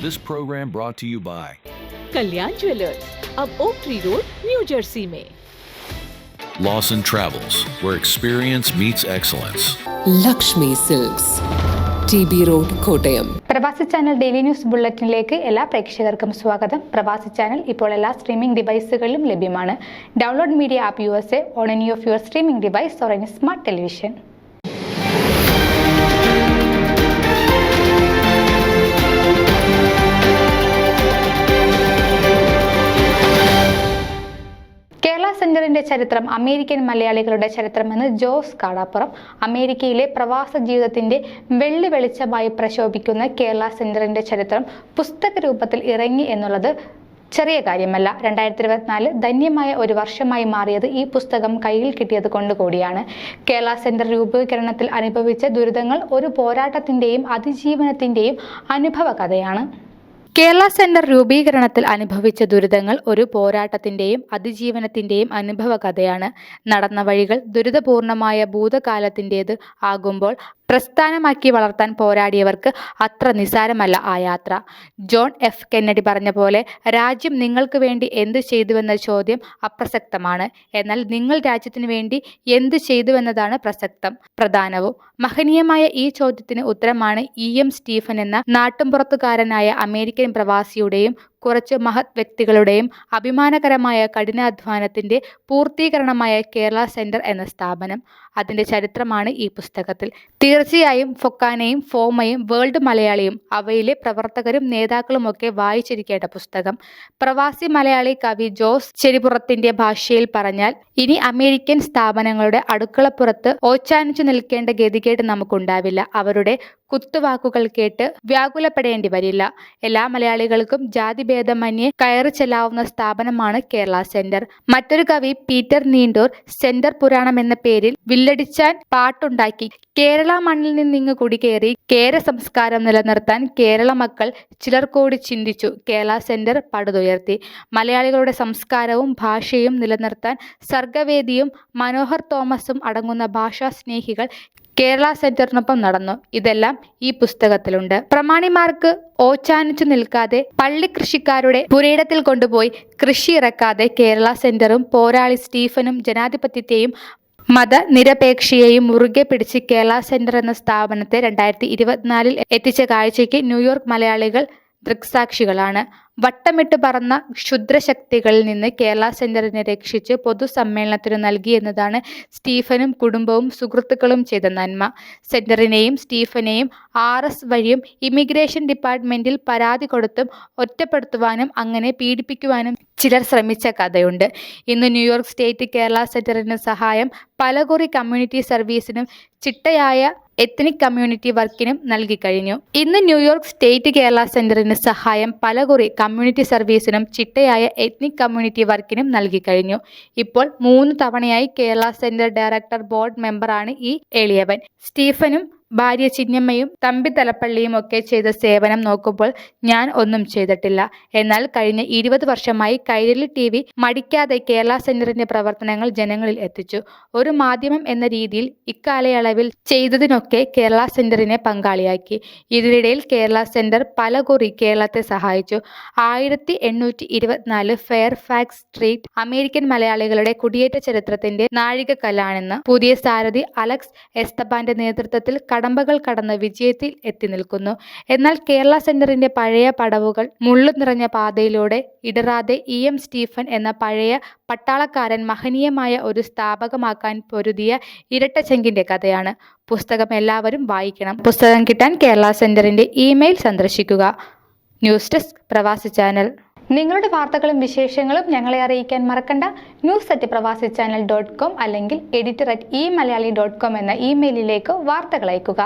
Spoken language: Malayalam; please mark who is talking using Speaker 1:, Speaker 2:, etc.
Speaker 1: This program brought to you by
Speaker 2: Kalyan jewellers, अब ओक ट्री रोड, न्यू जर्सी में।
Speaker 1: Lawson Travels, where experience meets excellence.
Speaker 3: Lakshmi silks, TB Road, Kottayam.
Speaker 4: Pravasi channel daily news ബുള്ളറ്റിനിലേക്ക് എല്ലാ പ്രേക്ഷകർക്കും സ്വാഗതം. പ്രവാസി ചാനൽ ഇപ്പോൾ എല്ലാ സ്ട്രീമിംഗ് ഡിവൈസുകളിലും ലഭ്യമാണ്. Download media app USA on any of your streaming device or any smart television. Kerala സെന്ററിന്റെ ചരിത്രം അമേരിക്കൻ മലയാളികളുടെ ചരിത്രമെന്ന് ജോസ് കാടാപ്പുറം. അമേരിക്കയിലെ പ്രവാസ ജീവിതത്തിന്റെ വെള്ളി വെളിച്ചമായി പ്രശോഭിക്കുന്ന കേരള സെന്ററിന്റെ ചരിത്രം പുസ്തക രൂപത്തിൽ ഇറങ്ങി എന്നുള്ളത് ചെറിയ കാര്യമല്ല. 2024 ധന്യമായ ഒരു വർഷമായി മാറിയത് ഈ പുസ്തകം കയ്യിൽ കിട്ടിയത് കൊണ്ട് കൂടിയാണ്. കേരള സെന്റർ രൂപീകരണത്തിൽ അനുഭവിച്ച ദുരിതങ്ങൾ ഒരു പോരാട്ടത്തിന്റെയും അതിജീവനത്തിന്റെയും അനുഭവ കഥയാണ്. കേരള സെന്റർ രൂപീകരണത്തിൽ അനുഭവിച്ച ദുരിതങ്ങൾ ഒരു പോരാട്ടത്തിന്റെയും അതിജീവനത്തിന്റെയും അനുഭവ കഥയാണ്. നടന്ന വഴികൾ ദുരിതപൂർണമായ ഭൂതകാലത്തിൻ്റേത് ആകുമ്പോൾ പ്രസ്ഥാനമാക്കി വളർത്താൻ പോരാടിയവർക്ക് അത്ര നിസാരമല്ല ആ യാത്ര. ജോൺ എഫ് കെന്നഡി പറഞ്ഞ പോലെ, രാജ്യം നിങ്ങൾക്ക് വേണ്ടി എന്ത് ചെയ്തുവെന്ന ചോദ്യം അപ്രസക്തമാണ്. എന്നാൽ നിങ്ങൾ രാജ്യത്തിന് വേണ്ടി എന്ത് ചെയ്തുവെന്നതാണ് പ്രധാനവും. മഹനീയമായ ഈ ചോദ്യത്തിന് ഉത്തരമാണ് EM സ്റ്റീഫൻ എന്ന നാട്ടുംപുറത്തുകാരനായ അമേരിക്കൻ പ്രവാസിയുടെയും കുറച്ച് മഹത് വ്യക്തികളുടെയും അഭിമാനകരമായ കഠിനാധ്വാനത്തിന്റെ പൂർത്തീകരണമായ കേരള സെന്റർ എന്ന സ്ഥാപനം. അതിന്റെ ചരിത്രമാണ് ഈ പുസ്തകത്തിൽ. തീർച്ചയായും ഫൊക്കാനയും ഫോമയും വേൾഡ് മലയാളിയും അവയിലെ പ്രവർത്തകരും നേതാക്കളുമൊക്കെ വായിച്ചിരിക്കേണ്ട പുസ്തകം. പ്രവാസി മലയാളി കവി ജോസ് ചെരിപ്പുറത്തിന്റെ ഭാഷയിൽ പറഞ്ഞാൽ, ഇനി അമേരിക്കൻ സ്ഥാപനങ്ങളുടെ അടുക്കളപ്പുറത്ത് ഓച്ചാനിച്ചു നിൽക്കേണ്ട ഗതികേട് നമുക്കുണ്ടാവില്ല. അവരുടെ കുത്തുവാക്കുകൾ കേട്ട് വ്യാകുലപ്പെടേണ്ടി വരില്ല. എല്ലാ മലയാളികൾക്കും ജാതിഭേദമന്യേ കയറി ചെല്ലാവുന്ന സ്ഥാപനമാണ് കേരള സെന്റർ. മറ്റൊരു കവി പീറ്റർ നീണ്ടൂർ സെന്റർ പുരാണം എന്ന പേരിൽ വില്ലടിച്ചാൻ പാട്ടുണ്ടാക്കി. കേരള മണ്ണിൽ നിന്നിങ്ങ് കുടികേറി കേര സംസ്കാരം നിലനിർത്താൻ കേരള മക്കൾ ചിലർ കൂടി ചിന്തിച്ചു. കേരള സെന്റർ പടുതുയർത്തി. മലയാളികളുടെ സംസ്കാരവും ഭാഷയും നിലനിർത്താൻ സർഗവേദിയും മനോഹർ തോമസും അടങ്ങുന്ന ഭാഷാ സ്നേഹികൾ കേരള സെന്ററിനൊപ്പം നടന്നു. ഇതെല്ലാം ഈ പുസ്തകത്തിലുണ്ട്. പ്രമാണിമാർക്ക് ഓച്ചാനിച്ചു നിൽക്കാതെ, പള്ളി കൃഷിക്കാരുടെ പുരയിടത്തിൽ കൊണ്ടുപോയി കൃഷി ഇറക്കാതെ കേരള സെന്ററും പോരാളി സ്റ്റീഫനും ജനാധിപത്യത്തെയും മതനിരപേക്ഷയെയും മുറുകെ പിടിച്ച് കേരള സെന്റർ എന്ന സ്ഥാപനത്തെ 2024 എത്തിച്ച കാഴ്ചയ്ക്ക് ന്യൂയോർക്ക് മലയാളികൾ ദൃക്സാക്ഷികളാണ്. വട്ടമിട്ട് പറന്ന ക്ഷുദ്രശക്തികളിൽ നിന്ന് കേരള സെന്ററിനെ രക്ഷിച്ച് പൊതുസമ്മേളനത്തിന് നൽകിയെന്നതാണ് സ്റ്റീഫനും കുടുംബവും സുഹൃത്തുക്കളും ചെയ്ത നന്മ. സെന്ററിനെയും സ്റ്റീഫനെയും RS വഴിയും ഇമിഗ്രേഷൻ ഡിപ്പാർട്ട്മെന്റിൽ പരാതി കൊടുത്തും ഒറ്റപ്പെടുത്തുവാനും അങ്ങനെ പീഡിപ്പിക്കുവാനും ചിലർ ശ്രമിച്ച കഥയുണ്ട്. ഇന്ന് ന്യൂയോർക്ക് സ്റ്റേറ്റ് കേരള സെന്ററിന് സഹായം പലകുറി കമ്മ്യൂണിറ്റി സർവീസിനും ചിട്ടയായ എത്നിക് കമ്മ്യൂണിറ്റി വർക്കിനും നൽകി കഴിഞ്ഞു. ഇന്ന് ന്യൂയോർക്ക് സ്റ്റേറ്റ് കേരള സെന്ററിന് സഹായം പലകുറി കമ്മ്യൂണിറ്റി സർവീസിനും ചിട്ടയായ എത്നിക് കമ്മ്യൂണിറ്റി വർക്കിനും നൽകി കഴിഞ്ഞു. ഇപ്പോൾ 3 തവണയായി കേരള സെന്റർ ഡയറക്ടർ ബോർഡ് മെമ്പറാണ് ഈ എളിയവൻ. സ്റ്റീഫനും ഭാര്യ ചിന്നമ്മയും തമ്പി തലപ്പള്ളിയും ഒക്കെ ചെയ്ത സേവനം നോക്കുമ്പോൾ ഞാൻ ഒന്നും ചെയ്തിട്ടില്ല. എന്നാൽ കഴിഞ്ഞ 20 വർഷമായി കൈരളി TV മടിക്കാതെ കേരള സെന്ററിന്റെ പ്രവർത്തനങ്ങൾ ജനങ്ങളിൽ എത്തിച്ചു. ഒരു മാധ്യമം എന്ന രീതിയിൽ ഇക്കാലയളവിൽ ചെയ്തതിനൊക്കെ കേരള സെന്ററിനെ പങ്കാളിയാക്കി. ഇതിനിടയിൽ കേരള സെന്റർ പലകുറി കേരളത്തെ സഹായിച്ചു. 1824 ഫെയർഫാക്സ് സ്ട്രീറ്റ് അമേരിക്കൻ മലയാളികളുടെ കുടിയേറ്റ ചരിത്രത്തിന്റെ നാഴികക്കല്ലാണെന്ന് പുതിയ സാരഥി അലക്സ് എസ്തബാന്റെ നേതൃത്വത്തിൽ കടമ്പകൾ കടന്ന് വിജയത്തിൽ എത്തി നിൽക്കുന്നു. എന്നാൽ കേരള സെന്ററിന്റെ പഴയ പടവുകൾ മുള്ളു നിറഞ്ഞ പാതയിലൂടെ ഇടറാതെ EM സ്റ്റീഫൻ എന്ന പഴയ പട്ടാളക്കാരൻ മഹനീയമായ ഒരു സ്ഥാപകമാക്കാൻ പൊരുതിയ ഇരട്ടച്ചെങ്കിന്റെ കഥയാണ്. പുസ്തകം എല്ലാവരും വായിക്കണം. പുസ്തകം കിട്ടാൻ കേരള സെന്ററിന്റെ ഇമെയിൽ സന്ദർശിക്കുക. ന്യൂസ് ഡെസ്ക് പ്രവാസി ചാനൽ. നിങ്ങളുടെ വാർത്തകളും വിശേഷങ്ങളും ഞങ്ങളെ അറിയിക്കാൻ മറക്കണ്ട. news@pravasichannel.com അല്ലെങ്കിൽ editor@eMalayali.com എന്ന ഇമെയിലിലേക്ക് വാർത്തകൾ അയക്കുക.